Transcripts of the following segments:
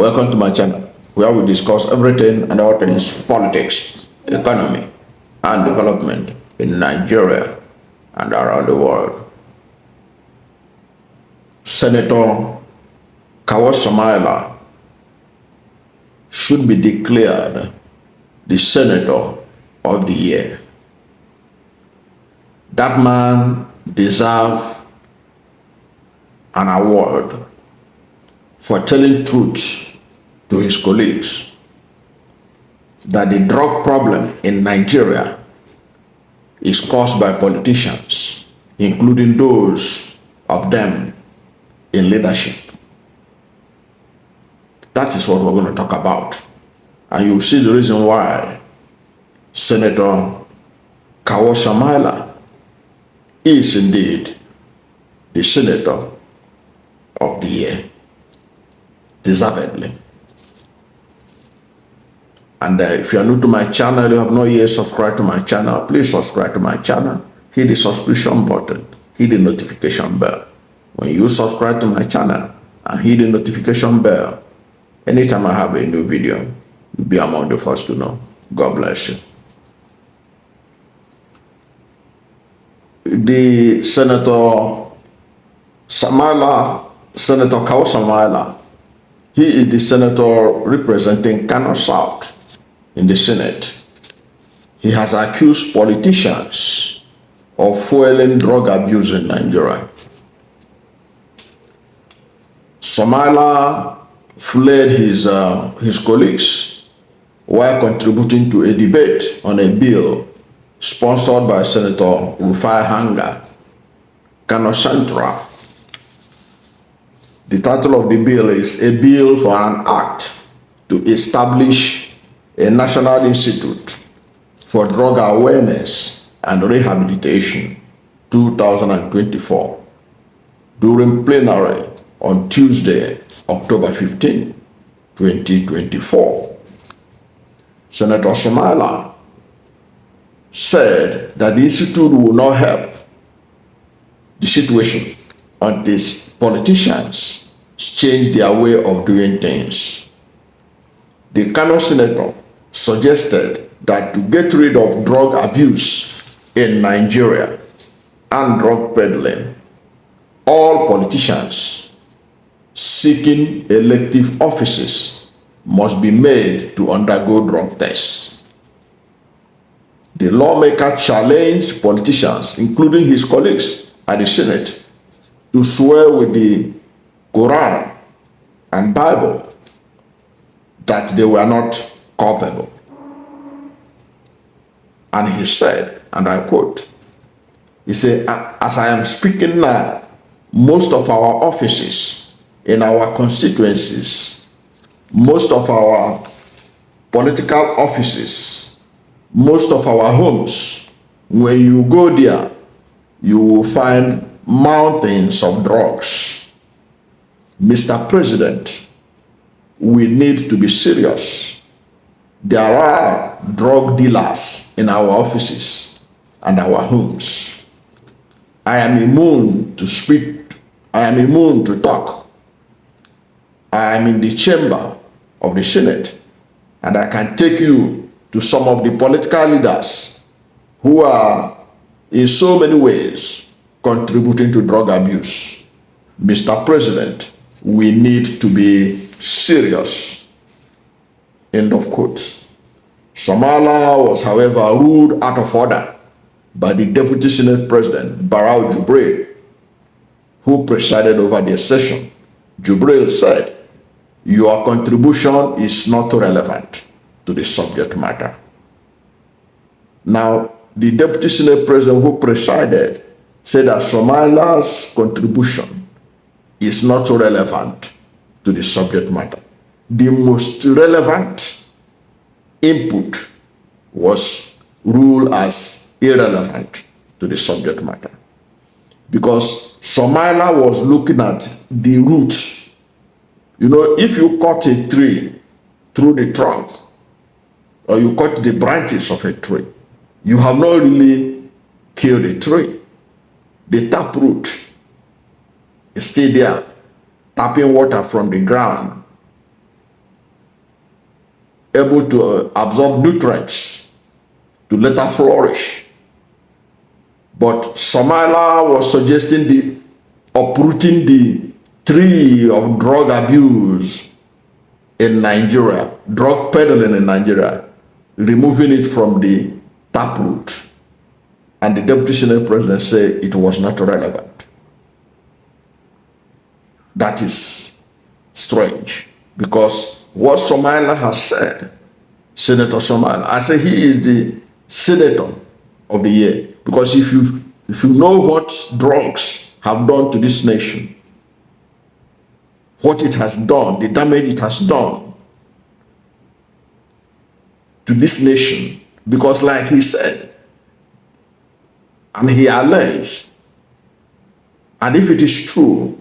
Welcome to my channel, where we discuss everything and all things politics, economy, and development in Nigeria and around the world. Senator Kawu Sumaila should be declared the Senator of the Year. That man deserves an award for telling truth to his colleagues that the drug problem in Nigeria is caused by politicians, including those of them in leadership. That is what we're going to talk about. And you'll see the reason why Senator Kawu Sumaila is indeed the Senator of the Year, deservedly. And if you are new to my channel, you have not yet subscribed to my channel, please subscribe to my channel, hit the subscription button, hit the notification bell. When you subscribe to my channel and hit the notification bell, anytime I have a new video, you'll be among the first to know. God bless you. The Senator Kawu Sumaila, he is the senator representing Kano South in the Senate. He has accused politicians of fueling drug abuse in Nigeria. Sumaila fled his colleagues while contributing to a debate on a bill sponsored by Senator Rufai Hanga, Kano Central. The title of the bill is A Bill for an Act to Establish a National Institute for Drug Awareness and Rehabilitation 2024 during plenary on Tuesday, October 15, 2024. Senator Sumaila said that the institute will not help the situation until politicians change their way of doing things. The Kano senator suggested that to get rid of drug abuse in Nigeria and drug peddling, all politicians seeking elective offices must be made to undergo drug tests. The lawmaker challenged politicians, including his colleagues at the Senate, to swear with the Quran and Bible that they were not culpable. And he said, and I quote, he said, as I am speaking now, most of our offices in our constituencies, most of our political offices, most of our homes, when you go there, you will find mountains of drugs. Mr. President, we need to be serious. There are drug dealers in our offices and our homes. I am immune to speak. I am immune to talk. I am in the chamber of the Senate, and I can take you to some of the political leaders who are in so many ways contributing to drug abuse. Mr. President, we need to be serious. End of quote. Sumaila was, however, ruled out of order by the Deputy Senate President, Barau Jubril, who presided over the session. Jubril said, "Your contribution is not relevant to the subject matter." Now, the Deputy Senate President who presided said that Sumaila's contribution is not relevant to the subject matter. The most relevant input was ruled as irrelevant to the subject matter, because Sumaila was looking at the roots. You know, if you cut a tree through the trunk, or you cut the branches of a tree, you have not really killed the tree. The taproot is still there, tapping water from the ground able to absorb nutrients to later flourish. But Sumaila was suggesting the uprooting the tree of drug abuse in Nigeria, drug peddling in Nigeria, removing it from the taproot. And the Deputy Senate President said it was not relevant. That is strange, because what Sumaila has said, Senator Sumaila, I say he is the senator of the year, because if you know what drugs have done to this nation, what it has done, the damage it has done to this nation, because like he said, and he alleged, and if it is true,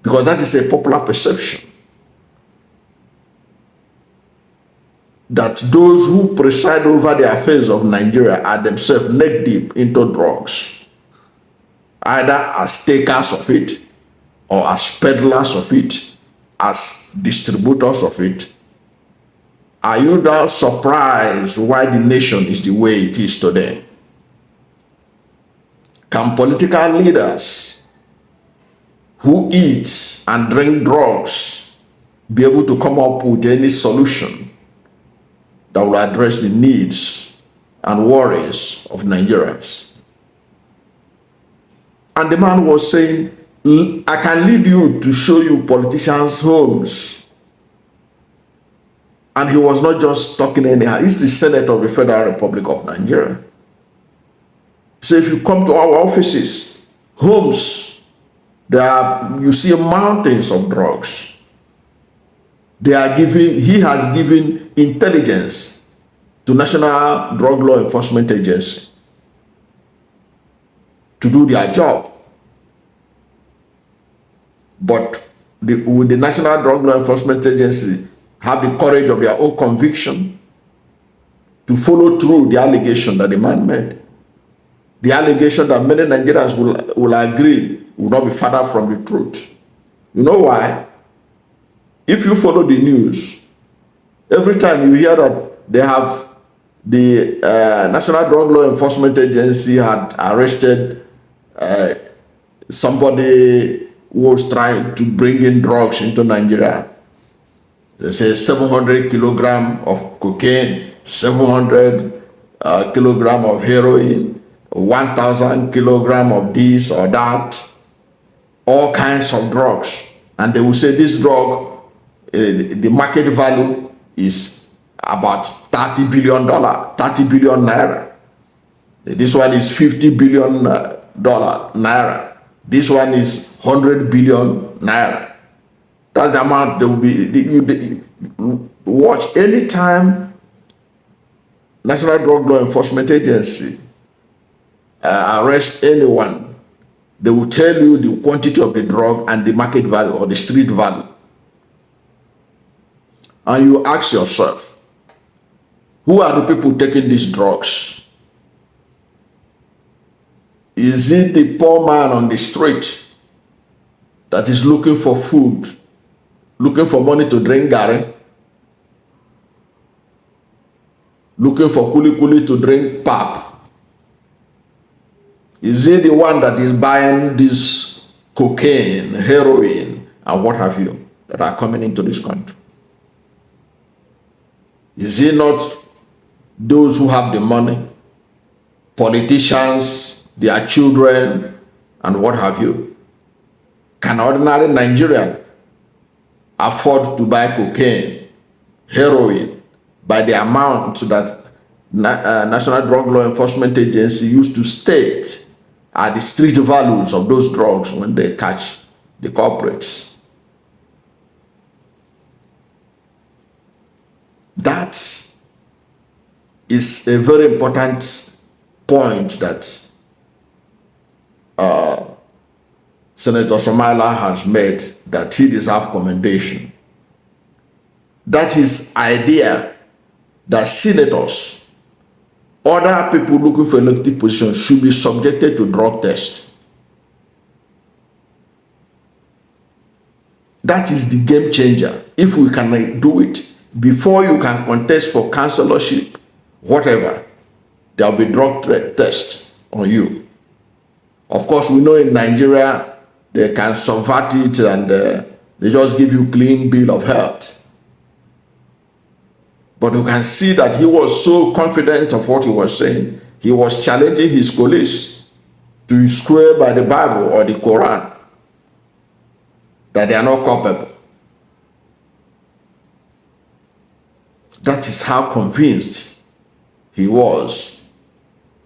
because that is a popular perception, that those who preside over the affairs of Nigeria are themselves neck deep into drugs, either as takers of it, or as peddlers of it, as distributors of it. Are you now surprised why the nation is the way it is today? Can political leaders who eat and drink drugs be able to come up with any solution that will address the needs and worries of Nigerians? And the man was saying, I can lead you to show you politicians' homes. And he was not just talking anyhow. He's the Senator of the Federal Republic of Nigeria. So if you come to our offices, homes, you see mountains of drugs. He has given intelligence to National Drug Law Enforcement Agency to do their job. But will the National Drug Law Enforcement Agency have the courage of their own conviction to follow through the allegation that the man made? The allegation that many Nigerians will agree will not be further from the truth. You know why? If you follow the news, every time you hear that they have the National Drug Law Enforcement Agency had arrested somebody who was trying to bring in drugs into Nigeria. They say 700 kilograms of cocaine, 700 kilograms of heroin, 1,000 kilograms of this or that, all kinds of drugs. And they will say this drug, the market value is about $30 billion, 30 billion naira. This one is $50 billion naira. This one is 100 billion naira. That's the amount they will be. Watch anytime National Drug Law Enforcement Agency arrest anyone, they will tell you the quantity of the drug and the market value or the street value. And you ask yourself, who are the people taking these drugs? Is it the poor man on the street that is looking for food, looking for money to drink gari, looking for kuli kuli to drink pap? Is it the one that is buying this cocaine, heroin, and what have you, that are coming into this country? Is it not those who have the money, politicians, their children, and what have you? Can ordinary Nigerian afford to buy cocaine, heroin, by the amount that National Drug Law Enforcement Agency used to state are the street values of those drugs when they catch the culprits? That is a very important point that Senator Sumaila has made, that he deserves commendation. That his idea that senators, other people looking for elective positions, should be subjected to drug test. That is the game changer. If we can do it, before you can contest for councillorship, whatever, there will be drug test on you. Of course, we know in Nigeria, they can subvert it and they just give you clean bill of health. But you can see that he was so confident of what he was saying. He was challenging his colleagues to swear by the Bible or the Quran that they are not culpable. That is how convinced he was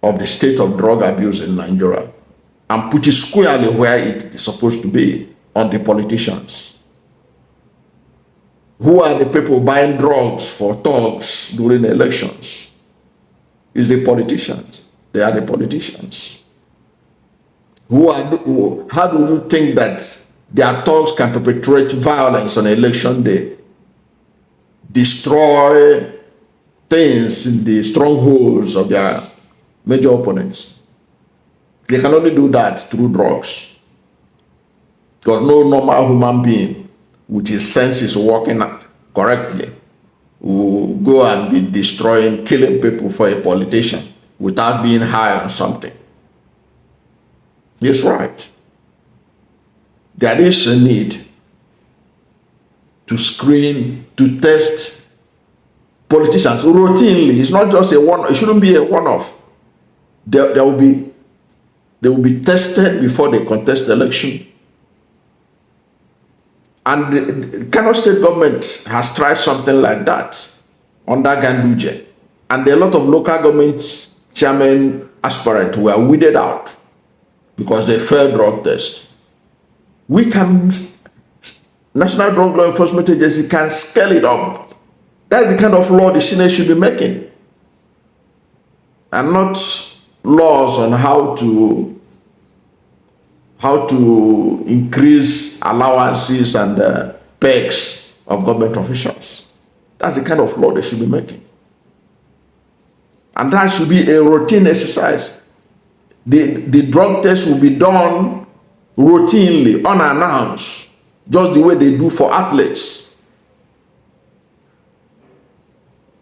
of the state of drug abuse in Nigeria, and put it squarely where it is supposed to be, on the politicians. Who are the people buying drugs for thugs during elections? It's the politicians. They are the politicians. How do you think that their thugs can perpetrate violence on election day? Destroy things in the strongholds of their major opponents. They can only do that through drugs. Because no normal human being with his senses working correctly will go and be destroying, killing people for a politician without being high on something. He's right. There is a need to screen, to test politicians routinely. It's not just a one. It shouldn't be a one-off. They will be tested before they contest the election. And the Kano state government has tried something like that under Ganduje. And a lot of local government chairman aspirants were weeded out because they failed drug test. National Drug Law Enforcement Agency can scale it up. That's the kind of law the Senate should be making. And not laws on how to increase allowances and perks of government officials. That's the kind of law they should be making. And that should be a routine exercise. The drug test will be done routinely, unannounced, just the way they do for athletes.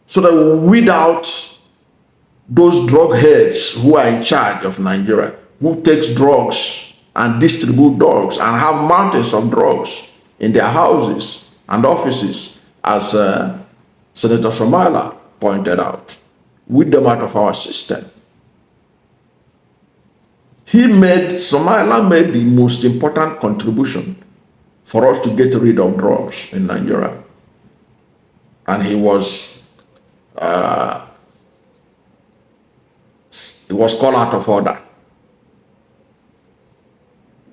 So that we weed out those drug heads who are in charge of Nigeria, who takes drugs and distribute drugs and have mountains of drugs in their houses and offices, as Senator Sumaila pointed out. Weed them out of our system. Sumaila made the most important contribution for us to get rid of drugs in Nigeria. And he was called out of order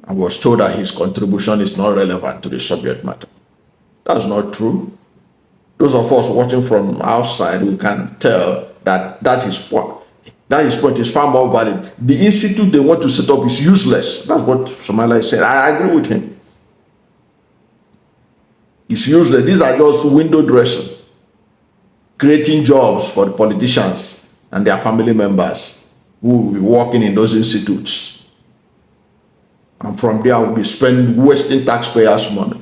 and was told that his contribution is not relevant to the subject matter. That's not true. Those of us watching from outside, we can tell that his point is far more valid. The institute they want to set up is useless. That's what Sumaila said. I agree with him. It's useless. These are just window dressing, creating jobs for the politicians and their family members who will be working in those institutes. And from there, we'll be wasting taxpayers' money,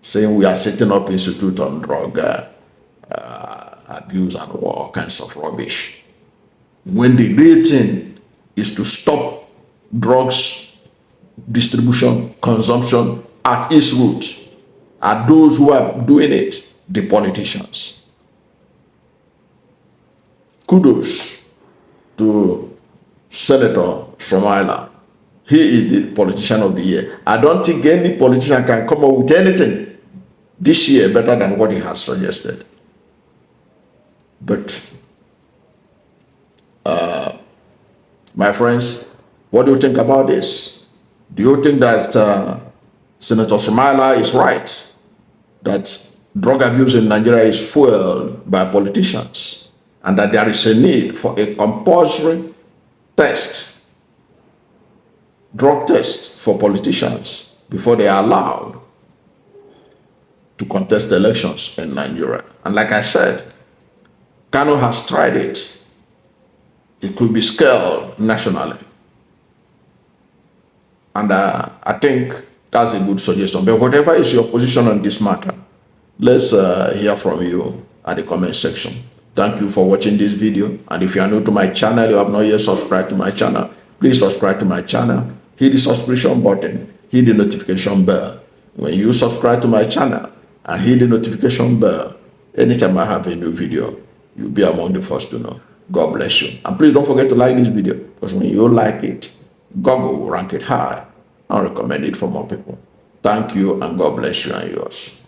saying we are setting up institute on drug abuse and all kinds of rubbish. When the real thing is to stop drugs distribution, consumption at its root, are those who are doing it, the politicians. Kudos to Senator Sumaila. He is the politician of the year. I don't think any politician can come up with anything this year better than what he has suggested. But, my friends, what do you think about this? Do you think that Senator Sumaila is right, that drug abuse in Nigeria is fueled by politicians, and that there is a need for a compulsory drug test for politicians before they are allowed to contest elections in Nigeria? And like I said, Kano has tried it. It could be scaled nationally. And I think that's a good suggestion. But whatever is your position on this matter, let's hear from you. at the comment section. Thank you for watching this video. And if you are new to my channel, you have not yet subscribed to my channel, please subscribe to my channel. Hit the subscription button, hit the notification bell. When you subscribe to my channel and hit the notification bell, anytime I have a new video, you'll be among the first to know. God bless you. And please don't forget to like this video, because when you like it, Google will rank it high and recommend it for more people. Thank you, and God bless you and yours.